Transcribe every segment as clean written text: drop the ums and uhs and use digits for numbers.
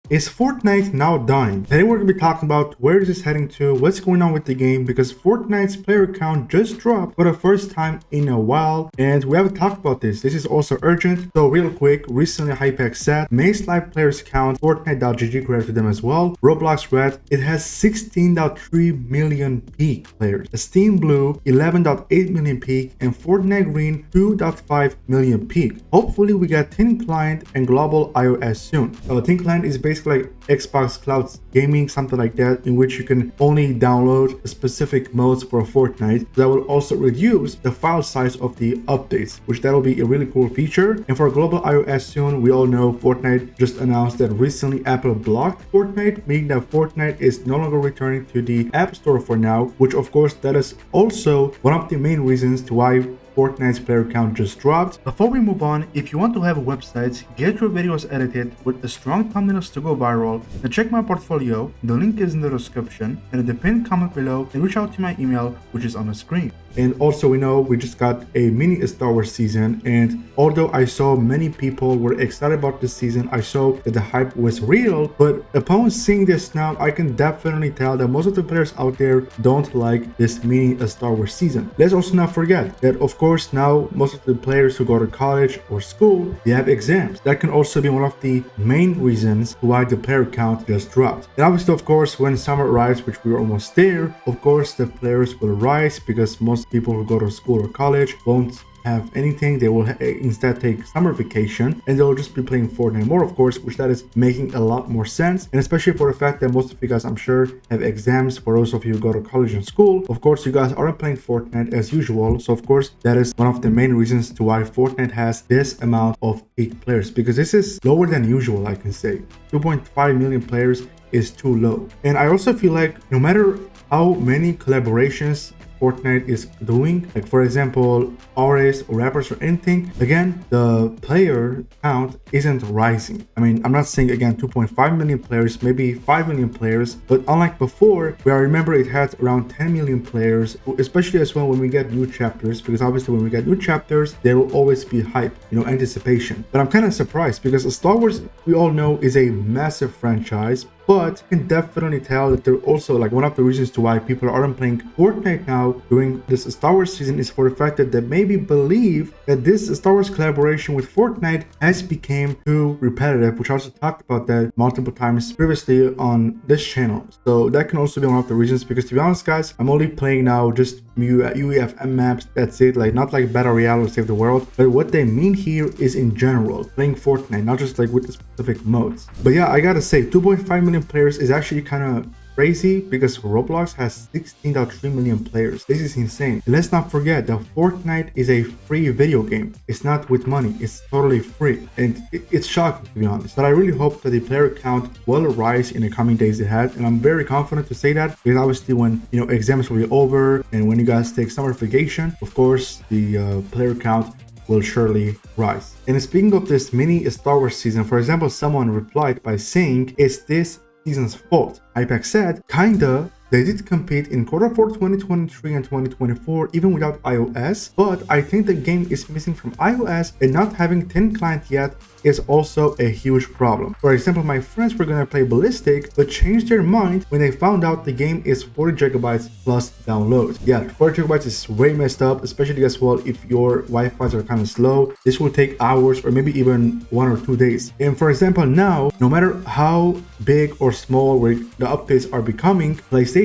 Is Fortnite now dying? Today we're going to be talking about where this is heading to, what's going on with the game, because Fortnite's player count just dropped for the first time in a while, and we haven't talked about this. This is also urgent. So real quick, recently Hypex said May's live players count, Fortnite.gg credited them as well. Roblox Red, it has 16.3 million peak players. Steam Blue, 11.8 million peak, and Fortnite Green, 2.5 million peak. Hopefully we get Thin Client and global iOS soon. Thin Client is basically like Xbox Cloud Gaming, something like that, in which you can only download specific modes for Fortnite. That will also reduce the file size of the updates, which that'll be a really cool feature. And for global iOS soon, we all know Fortnite just announced that recently Apple blocked Fortnite, meaning that Fortnite is no longer returning to the App Store for now, which of course that is also one of the main reasons to why Fortnite's player count just dropped. Before we move on, if you want to have a website, get your videos edited with a strong thumbnails to go viral, then check my portfolio. The link is in the description and in the pinned comment below, and reach out to my email, which is on the screen. And also, we know we just got a mini Star Wars season, and although I saw many people were excited about this season, I saw that the hype was real, but upon seeing this now, I can definitely tell that most of the players out there don't like this mini Star Wars season. Let's also not forget that, of course, now most of the players who go to college or school, they have exams. That can also be one of the main reasons why the player count just dropped. And obviously, of course, when summer arrives, which we're almost there, of course, the players will rise because most people who go to school or college won't have anything. They will instead take summer vacation and they'll just be playing Fortnite more, of course, which that is making a lot more sense. And especially for the fact that most of you guys, I'm sure, have exams. For those of you who go to college and school, of course, you guys aren't playing Fortnite as usual. So of course, that is one of the main reasons to why Fortnite has this amount of peak players, because this is lower than usual. I can say 2.5 million players is too low. And I also feel like no matter how many collaborations Fortnite is doing, like for example artists or rappers or anything, again the player count isn't rising. I mean, I'm not saying again 2.5 million players, maybe 5 million players, but unlike before where I remember it had around 10 million players, especially as well when we get new chapters, because obviously when we get new chapters there will always be hype, anticipation. But I'm kind of surprised because Star Wars, we all know, is a massive franchise, but you can definitely tell that they're also like one of the reasons to why people aren't playing Fortnite now during this Star Wars season is for the fact that they maybe believe that this Star Wars collaboration with Fortnite has become too repetitive, which I also talked about that multiple times previously on this channel. So that can also be one of the reasons, because to be honest guys, I'm only playing now just UEFM maps, that's it, like not like Battle Royale or Save the World, but what they mean here is in general playing Fortnite, not just like with the specific modes. But yeah, I gotta say 2.5 million players is actually kind of crazy because Roblox has 16.3 million players. This is insane. And let's not forget that Fortnite is a free video game. It's not with money, it's totally free, and it's shocking to be honest. But I really hope that the player count will rise in the coming days ahead, and I'm very confident to say that, because obviously when exams will be over and when you guys take summer vacation, of course the player count will surely rise. And speaking of this mini Star Wars season, for example, someone replied by saying, "Is this season's fault?" Hypex said, kinda. They did compete in Q4 2023 and 2024 even without iOS, but I think the game is missing from iOS, and not having Thin Client yet is also a huge problem. For example, my friends were gonna play Ballistic but changed their mind when they found out the game is 40 gigabytes plus download. Yeah, 40 gigabytes is way messed up, especially as well if your Wi-Fi's are kind of slow. This will take hours or maybe even 1 or 2 days. And for example, now, no matter how big or small the updates are becoming, PlayStation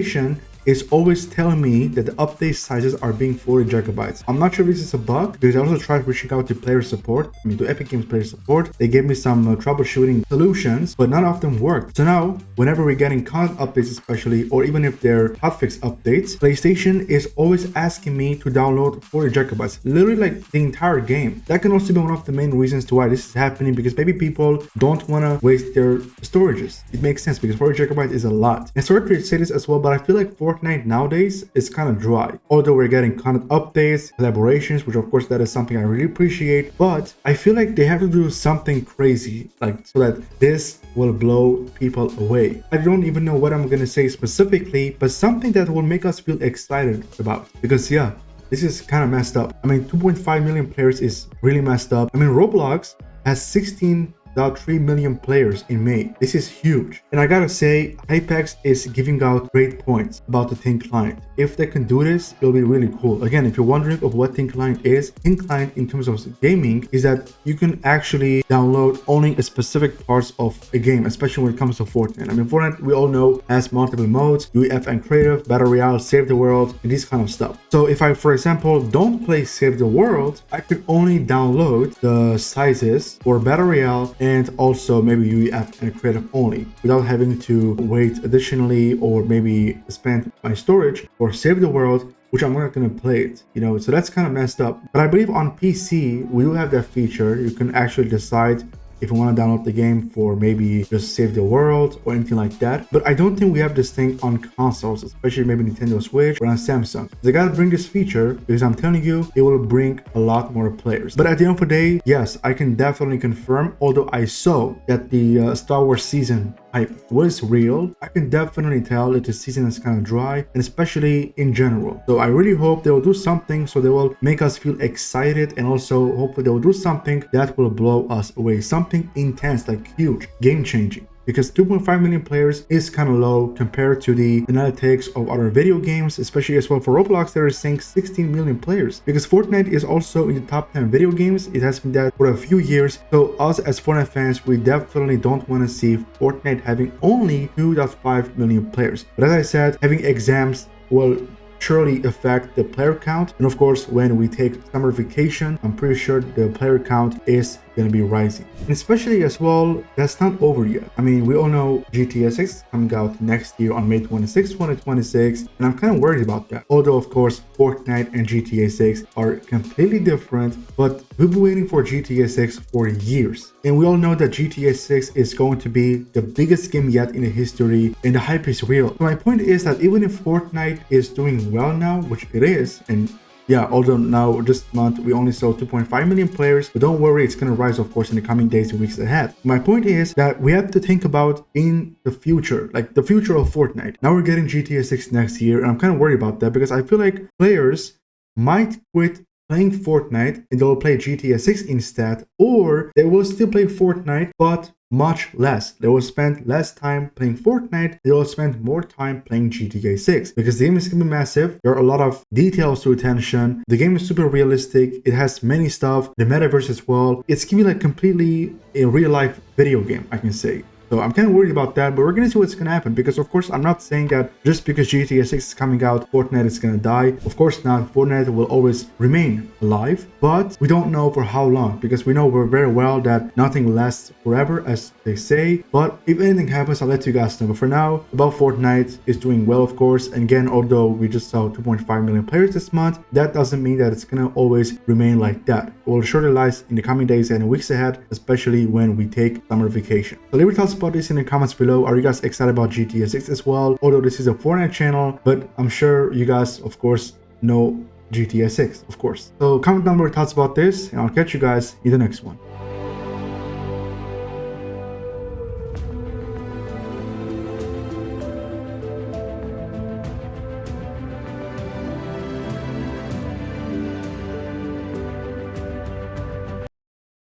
is always telling me that the update sizes are being 40 gigabytes. I'm not sure if this is a bug, because I also tried reaching out to player support, to Epic Games player support. They gave me some troubleshooting solutions, but none of them worked. So now, whenever we're getting content updates especially, or even if they're hotfix updates, PlayStation is always asking me to download 40 gigabytes, literally like the entire game. That can also be one of the main reasons to why this is happening, because maybe people don't want to waste their storages. It makes sense because 40 gigabytes is a lot. And sorry to say this as well, but I feel like Fortnite nowadays is kind of dry. Although we're getting content updates, collaborations, which of course that is something I really appreciate, but I feel like they have to do something crazy, like so that this will blow people away. I don't even know what I'm gonna say specifically, but something that will make us feel excited about, because yeah, this is kind of messed up. I mean, 2.5 million players is really messed up. I mean, Roblox has 16 1.3 million players in May. This is huge. And I gotta say, Apex is giving out great points about the Thin Client. If they can do this, it'll be really cool. Again, if you're wondering of what Thin Client is, Thin Client in terms of gaming is that you can actually download only a specific parts of a game, especially when it comes to Fortnite. I mean, Fortnite, we all know, has multiple modes, UEF and creative, battle royale, save the world, and this kind of stuff. So if I, for example, don't play save the world, I could only download the sizes for battle royale and also maybe UEF and creative only without having to wait additionally or maybe spend my storage for save the world, which I'm not going to play it, you know, so that's kind of messed up. But I believe on PC, we do have that feature. You can actually decide if you want to download the game for maybe just save the world or anything like that. But I don't think we have this thing on consoles, especially maybe Nintendo Switch or on Samsung. They gotta bring this feature because I'm telling you, it will bring a lot more players. But at the end of the day, yes, I can definitely confirm, although I saw that the Star Wars season hype was real, I can definitely tell that the season is kind of dry, and especially in general. So I really hope they will do something so they will make us feel excited, and also hopefully they will do something that will blow us away, something intense, like huge, game-changing. Because 2.5 million players is kind of low compared to the analytics of other video games, especially as well for Roblox. They're saying 16 million players, because Fortnite is also in the top 10 video games. It has been that for a few years. So us as Fortnite fans, we definitely don't want to see Fortnite having only 2.5 million players. But as I said, having exams will surely affect the player count, and of course when we take summer vacation, I'm pretty sure the player count is going to be rising. And especially as well, that's not over yet. I mean, we all know GTA 6 is coming out next year on May 26, 2026, and I'm kind of worried about that. Although of course Fortnite and GTA 6 are completely different, but we've been waiting for GTA 6 for years, and we all know that GTA 6 is going to be the biggest game yet in the history, and the hype is real. So my point is that even if Fortnite is doing well now, which it is, and yeah, although now this month we only saw 2.5 million players, but don't worry, it's going to rise of course in the coming days and weeks ahead. My point is that we have to think about in the future, like the future of Fortnite. Now we're getting GTA 6 next year, and I'm kind of worried about that because I feel like players might quit playing Fortnite and they'll play GTA 6 instead, or they will still play Fortnite but much less. They will spend less time playing Fortnite, they will spend more time playing GTA 6 because the game is going to be massive. There are a lot of details to attention. The game is super realistic. It has many stuff, the metaverse as well. It's going to be like completely a real life video game, I can say. So I'm kind of worried about that, but we're going to see what's going to happen, because of course I'm not saying that just because GTA 6 is coming out, Fortnite is going to die. Of course not. Fortnite will always remain alive, but we don't know for how long, because we know very well that nothing lasts forever, as they say. But if anything happens, I'll let you guys know. But for now, about Fortnite is doing well, of course. And again, although we just saw 2.5 million players this month, that doesn't mean that it's going to always remain like that. It will surely rise in the coming days and weeks ahead, especially when we take summer vacation. So leave your thoughts about this in the comments below. Are you guys excited about GTA 6 as well? Although this is a Fortnite channel, but I'm sure you guys of course know GTA 6, of course. So comment down your thoughts about this, and I'll catch you guys in the next one.